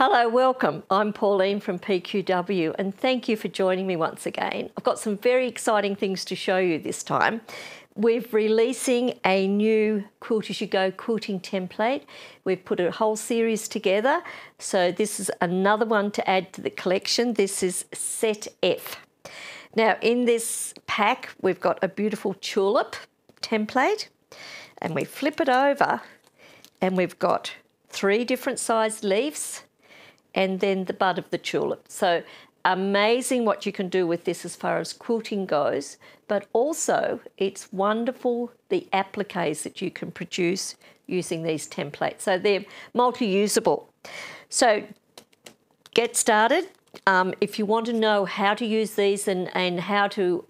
Hello, welcome. I'm Pauline from PQW and thank you for joining me once again. I've got some very exciting things to show you this time. We're releasing a new Quilt As You Go quilting template. We've put a whole series together. So this is another one to add to the collection. This is Set F. Now in this pack, we've got a beautiful tulip template and we flip it over and we've got 3 different sized leaves and then the bud of the tulip. So amazing what you can do with this as far as quilting goes, but also it's wonderful the appliques that you can produce using these templates. So they're multi-usable. So get started. If you want to know how to use these and how to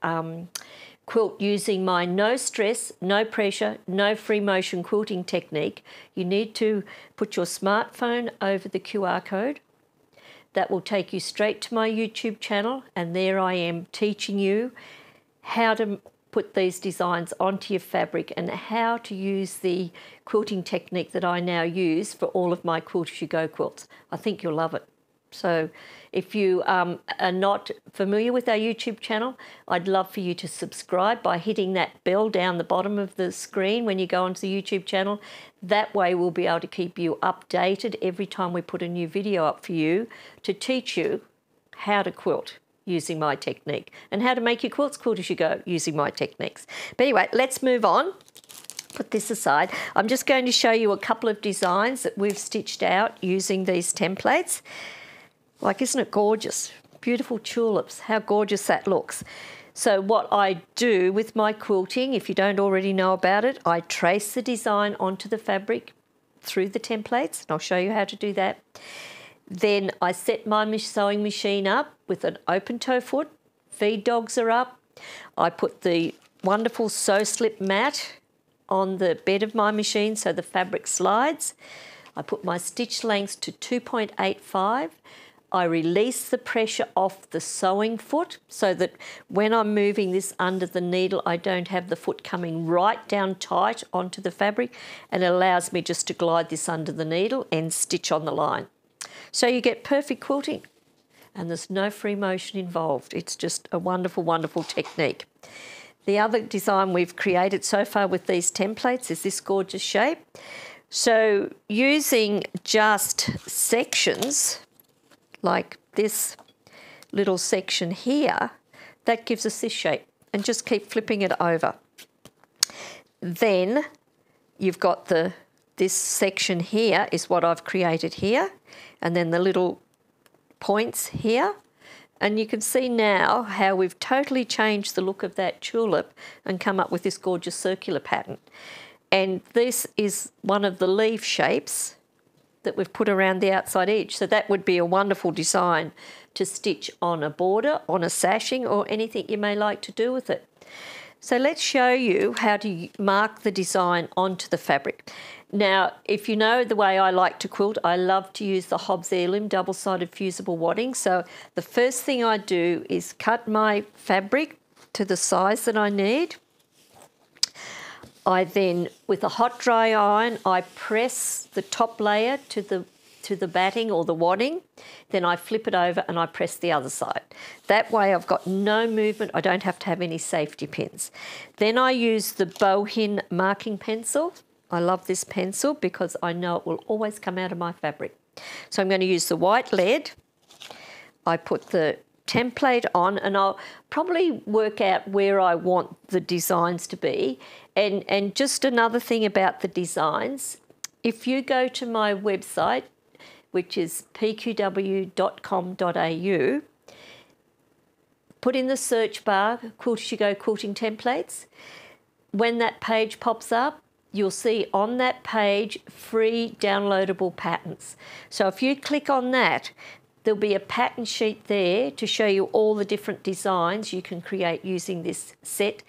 quilt using my no stress, no pressure, no free motion quilting technique, you need to put your smartphone over the QR code. That will take you straight to my YouTube channel, and there I am teaching you how to put these designs onto your fabric and how to use the quilting technique that I now use for all of my Quilt As You Go quilts. I think you'll love it. So if you are not familiar with our YouTube channel, I'd love for you to subscribe by hitting that bell down the bottom of the screen when you go onto the YouTube channel. That way we'll be able to keep you updated every time we put a new video up for you to teach you how to quilt using my technique and how to make your quilts quilt as you go using my techniques. But anyway, let's move on. Put this aside. I'm just going to show you a couple of designs that we've stitched out using these templates. Like, isn't it gorgeous? Beautiful tulips, how gorgeous that looks. So what I do with my quilting, if you don't already know about it, I trace the design onto the fabric through the templates, and I'll show you how to do that. Then I set my sewing machine up with an open toe foot, feed dogs are up. I put the wonderful sew slip mat on the bed of my machine so the fabric slides. I put my stitch lengths to 2.85. I release the pressure off the sewing foot so that when I'm moving this under the needle, I don't have the foot coming right down tight onto the fabric, and it allows me just to glide this under the needle and stitch on the line. So you get perfect quilting and there's no free motion involved. It's just a wonderful, wonderful technique. The other design we've created so far with these templates is this gorgeous shape. So using just sections, like this little section here, that gives us this shape, and just keep flipping it over. Then you've got this section here is what I've created here, and then the little points here. And you can see now how we've totally changed the look of that tulip and come up with this gorgeous circular pattern. And this is one of the leaf shapes that we've put around the outside edge. So that would be a wonderful design to stitch on a border, on a sashing, or anything you may like to do with it. So let's show you how to mark the design onto the fabric. Now, if you know the way I like to quilt, I love to use the Hobbs Heirloom double-sided fusible wadding. So the first thing I do is cut my fabric to the size that I need. I then, with a hot dry iron, I press the top layer to the batting or the wadding. Then I flip it over and I press the other side. That way I've got no movement. I don't have to have any safety pins. Then I use the Bowhin marking pencil. I love this pencil because I know it will always come out of my fabric. So I'm going to use the white lead. I put the template on and I'll probably work out where I want the designs to be. And just another thing about the designs, if you go to my website, which is pqw.com.au, put in the search bar Quilt As You Go quilting templates. When that page pops up, you'll see on that page free downloadable patterns. So if you click on that, there'll be a pattern sheet there to show you all the different designs you can create using this set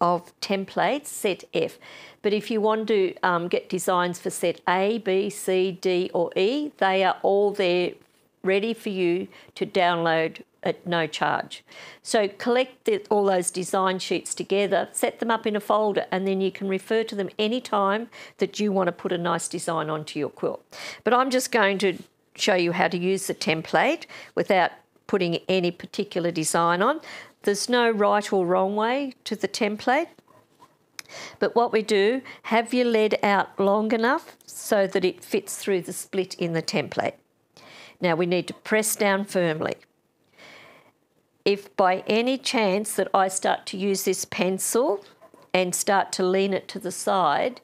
of templates, Set F. But if you want to get designs for Set A, B, C, D or E, they are all there ready for you to download at no charge. So collect all those design sheets together, set them up in a folder, and then you can refer to them anytime that you want to put a nice design onto your quilt. But I'm just going to show you how to use the template without putting any particular design on. There's no right or wrong way to the template. But what we do, have your lead out long enough so that it fits through the split in the template. Now we need to press down firmly. If by any chance that I start to use this pencil and start to lean it to the side,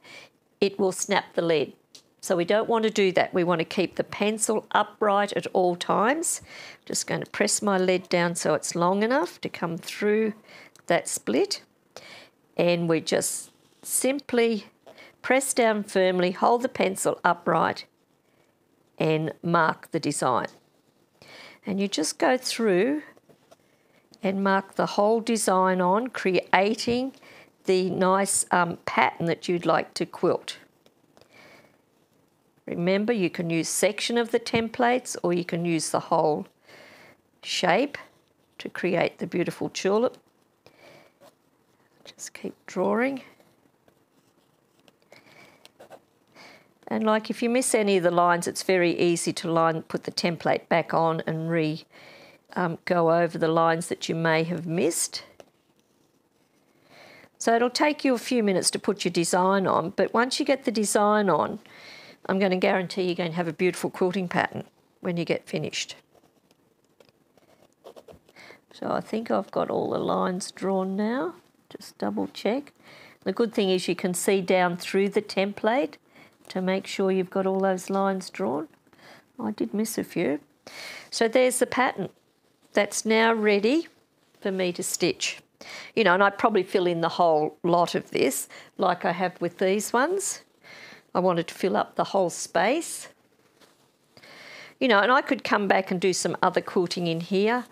it will snap the lead. So we don't want to do that. We want to keep the pencil upright at all times. Just going to press my lead down so it's long enough to come through that split. And we just simply press down firmly, hold the pencil upright and mark the design. And you just go through and mark the whole design on, creating the nice pattern that you'd like to quilt. Remember, you can use section of the templates or you can use the whole shape to create the beautiful tulip. Just keep drawing. And like if you miss any of the lines, it's very easy to put the template back on and go over the lines that you may have missed. So it'll take you a few minutes to put your design on, but once you get the design on, I'm going to guarantee you're going to have a beautiful quilting pattern when you get finished. So I think I've got all the lines drawn now. Just double check. The good thing is you can see down through the template to make sure you've got all those lines drawn. I did miss a few. So there's the pattern. That's now ready for me to stitch. You know, and I'd probably fill in the whole lot of this like I have with these ones. I wanted to fill up the whole space. You know, and I could come back and do some other quilting in here.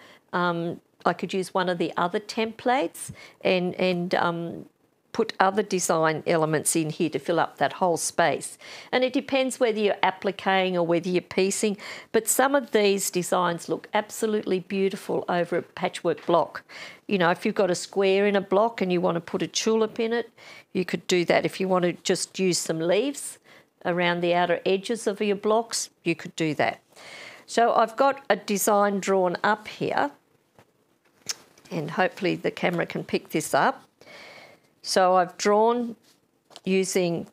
I could use one of the other templates and put other design elements in here to fill up that whole space. And it depends whether you're appliquing or whether you're piecing, but some of these designs look absolutely beautiful over a patchwork block. You know, if you've got a square in a block and you want to put a tulip in it, you could do that. If you want to just use some leaves around the outer edges of your blocks, you could do that. So I've got a design drawn up here, and hopefully the camera can pick this up. So I've drawn using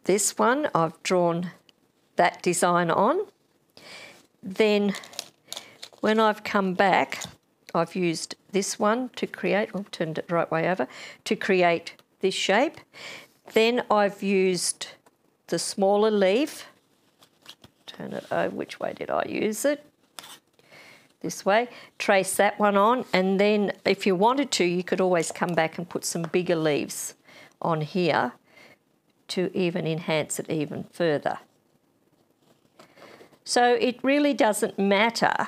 this one, I've drawn that design on. Then when I've come back, I've used this one to create, oh, turned it the right way over, to create this shape. Then I've used the smaller leaf, turn it over, which way did I use it? This way, trace that one on, and then if you wanted to, you could always come back and put some bigger leaves on here to even enhance it even further. So it really doesn't matter.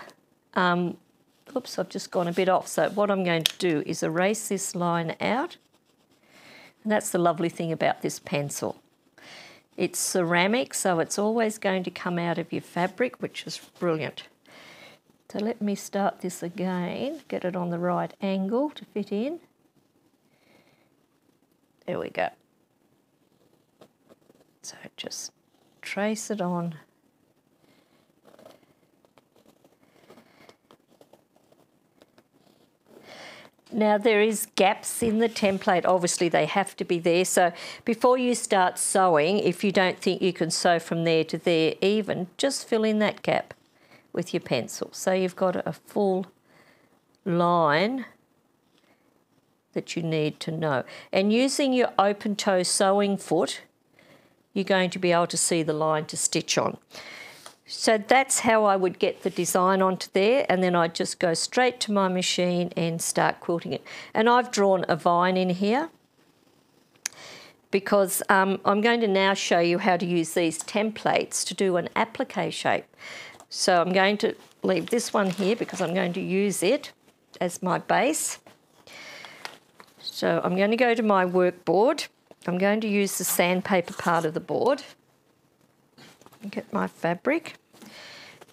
Oops, I've just gone a bit off. So what I'm going to do is erase this line out. And that's the lovely thing about this pencil. It's ceramic, so it's always going to come out of your fabric, which is brilliant. So let me start this again, get it on the right angle to fit in. There we go. So just trace it on. Now there is gaps in the template, obviously they have to be there. So before you start sewing, if you don't think you can sew from there to there even, just fill in that gap with your pencil. So you've got a full line that you need to know. And using your open toe sewing foot, you're going to be able to see the line to stitch on. So that's how I would get the design onto there, and then I'd just go straight to my machine and start quilting it. And I've drawn a vine in here because I'm going to now show you how to use these templates to do an applique shape. So I'm going to leave this one here because I'm going to use it as my base. So I'm going to go to my workboard. I'm going to use the sandpaper part of the board. Get my fabric.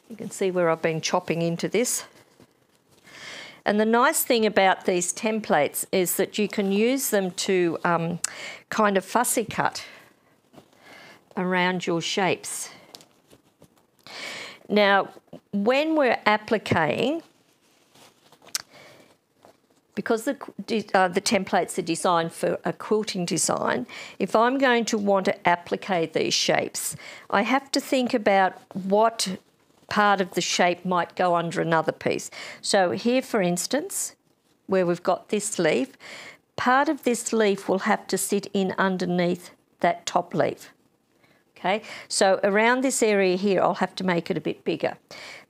You can see where I've been chopping into this. And the nice thing about these templates is that you can use them to kind of fussy cut around your shapes. Now, when we're appliquing, because the templates are designed for a quilting design, if I'm going to want to applique these shapes, I have to think about what part of the shape might go under another piece. So here, for instance, where we've got this leaf, part of this leaf will have to sit in underneath that top leaf. Okay, so around this area here, I'll have to make it a bit bigger.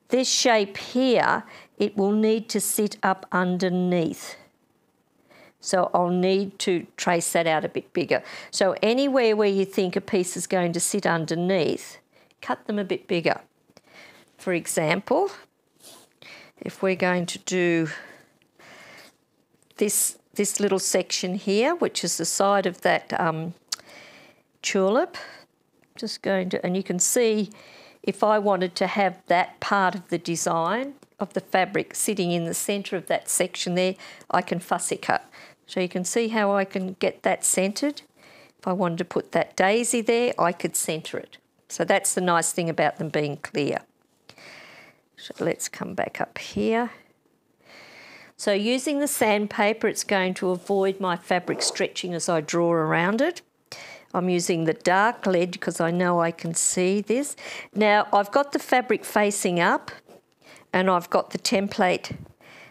This shape here, it will need to sit up underneath. So I'll need to trace that out a bit bigger. So anywhere where you think a piece is going to sit underneath, cut them a bit bigger. For example, if we're going to do this little section here, which is the side of that tulip, just going to, and you can see if I wanted to have that part of the design of the fabric sitting in the centre of that section there, I can fussy cut. So you can see how I can get that centred. If I wanted to put that daisy there, I could centre it. So that's the nice thing about them being clear. So let's come back up here. So using the sandpaper, it's going to avoid my fabric stretching as I draw around it. I'm using the dark lead because I know I can see this. Now, I've got the fabric facing up and I've got the template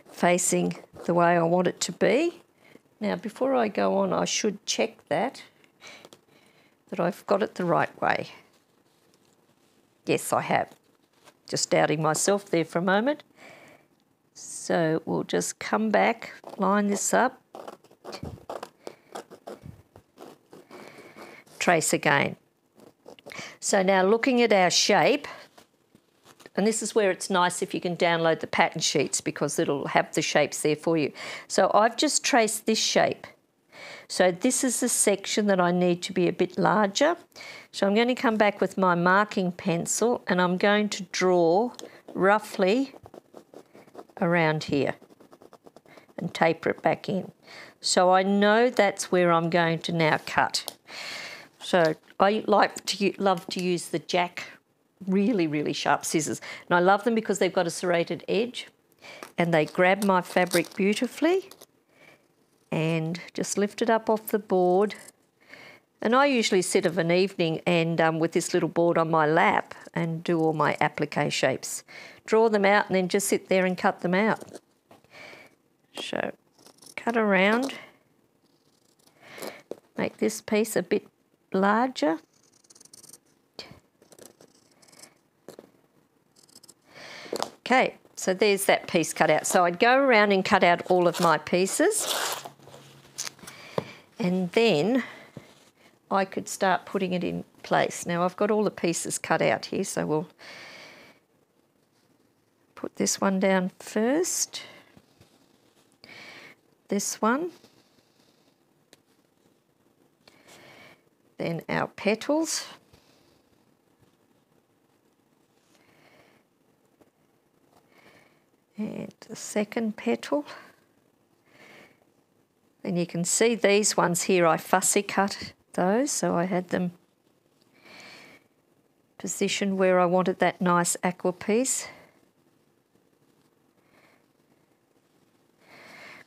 facing the way I want it to be. Now, before I go on, I should check that I've got it the right way. Yes, I have. Just doubting myself there for a moment. So we'll just come back, line this up, trace again. So now looking at our shape, and this is where it's nice if you can download the pattern sheets because it'll have the shapes there for you. So I've just traced this shape. So this is the section that I need to be a bit larger. So I'm going to come back with my marking pencil and I'm going to draw roughly around here and taper it back in. So I know that's where I'm going to now cut. So I love to use the Jack really, really sharp scissors. And I love them because they've got a serrated edge and they grab my fabric beautifully and just lift it up off the board. And I usually sit of an evening and with this little board on my lap and do all my applique shapes. Draw them out and then just sit there and cut them out. So cut around, make this piece a bit larger. Okay, so there's that piece cut out. So I'd go around and cut out all of my pieces and then I could start putting it in place. Now I've got all the pieces cut out here, so we'll put this one down first, this one, then our petals, and the second petal. And you can see these ones here, I fussy cut those, so I had them positioned where I wanted that nice aqua piece.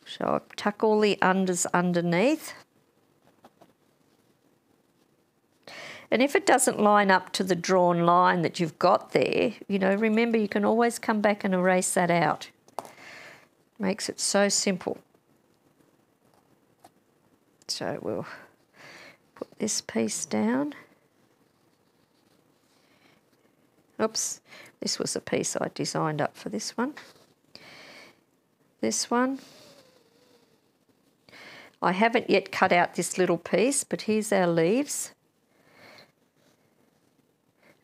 So I'll tuck all the unders underneath. And if it doesn't line up to the drawn line that you've got there, you know, remember you can always come back and erase that out. Makes it so simple. So we'll put this piece down. Oops, this was a piece I designed up for this one. This one. I haven't yet cut out this little piece, but here's our leaves.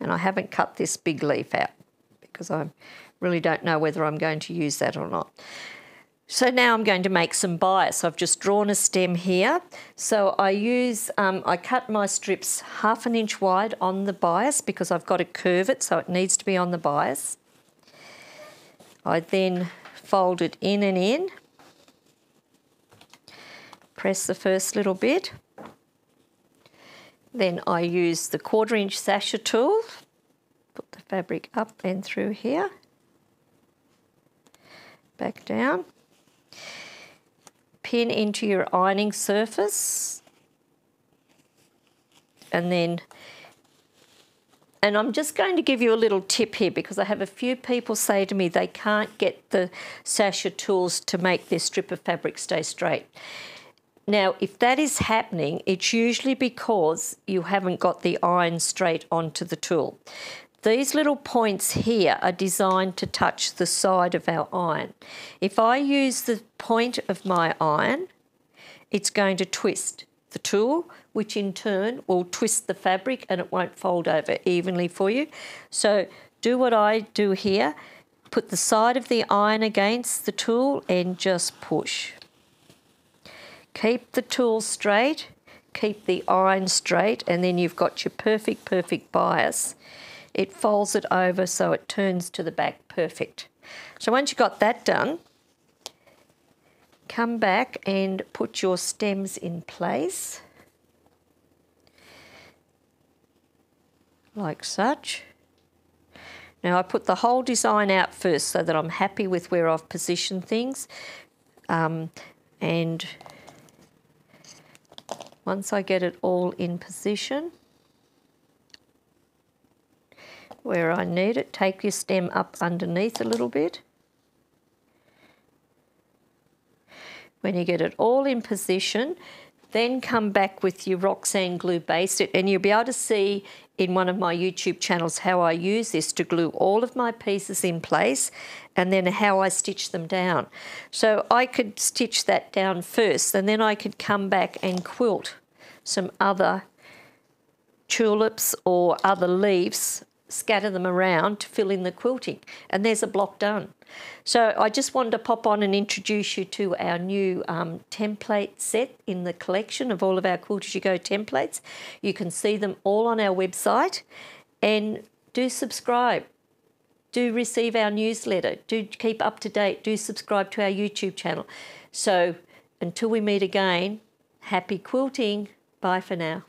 And I haven't cut this big leaf out because I really don't know whether I'm going to use that or not. So now I'm going to make some bias. I've just drawn a stem here. So I cut my strips 1/2 inch wide on the bias because I've got to curve it, so it needs to be on the bias. I then fold it in and in. Press the first little bit. Then I use the 1/4 inch sasher tool, put the fabric up and through here. Back down. Pin into your ironing surface. And I'm just going to give you a little tip here because I have a few people say to me they can't get the sasher tools to make their strip of fabric stay straight. Now, if that is happening, it's usually because you haven't got the iron straight onto the tool. These little points here are designed to touch the side of our iron. If I use the point of my iron, it's going to twist the tool, which in turn will twist the fabric and it won't fold over evenly for you. So do what I do here, put the side of the iron against the tool and just push. Keep the tool straight, keep the iron straight, and then you've got your perfect bias. It folds it over so it turns to the back perfect. So once you've got that done, come back and put your stems in place, like such. Now I put the whole design out first so that I'm happy with where I've positioned things. And once I get it all in position where I need it, take your stem up underneath a little bit. When you get it all in position, then come back with your Roxanne glue base, and you'll be able to see in one of my YouTube channels how I use this to glue all of my pieces in place and then how I stitch them down. So I could stitch that down first and then I could come back and quilt some other tulips or other leaves, scatter them around to fill in the quilting, and there's a block done. So I just wanted to pop on and introduce you to our new template set in the collection of all of our Quilters You Go templates. You can see them all on our website, and do subscribe. Do receive our newsletter. Do keep up to date. Do subscribe to our YouTube channel. So until we meet again, happy quilting. Bye for now.